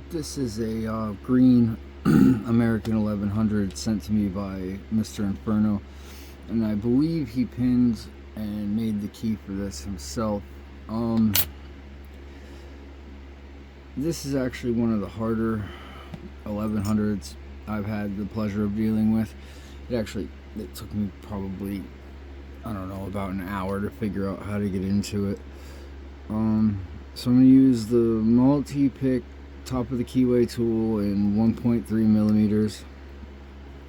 This is a green American 1100 sent to me by Mr. Inferno, and I believe he pinned and made the key for this himself. This is actually one of the harder 1100s I've had the pleasure of dealing with. It took me probably, I don't know, about an hour to figure out how to get into it. So I'm going to use the multi-pick top of the keyway tool in 1.3 millimeters.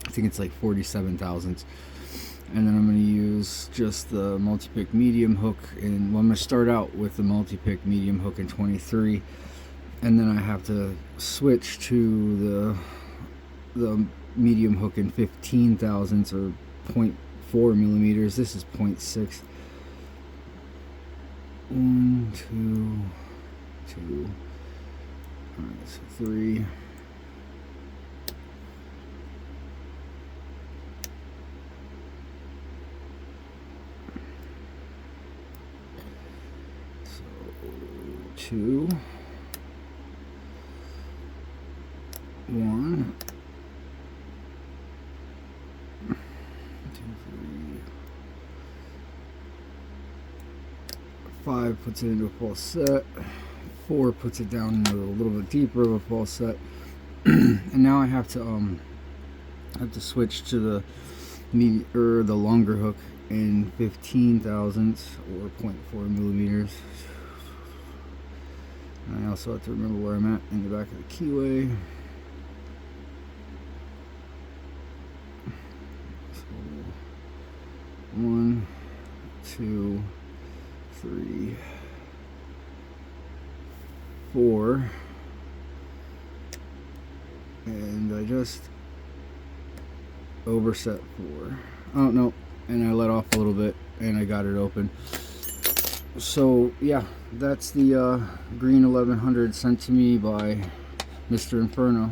I think it's like 47 thousandths. And then I'm going to use just the multi-pick medium hook, and I'm going to start out with the multi-pick medium hook in 23, and then I have to switch to the medium hook in 15 thousandths or 0.4 millimeters. This is 0.6. 1, 2, 2. Alright, so 3. So 2. 1. 2, 3. 5 puts it into a false set. 4 puts it down into a little bit deeper of a false set. And now I have to switch to the longer hook in 15 thousandths or 0.4 millimeters. And I also have to remember where I'm at in the back of the keyway. So 1, 2, 3, 4, and I just overset 4. Oh no, and I let off a little bit and I got it open. So yeah, that's the green 1100 sent to me by Mr. Inferno.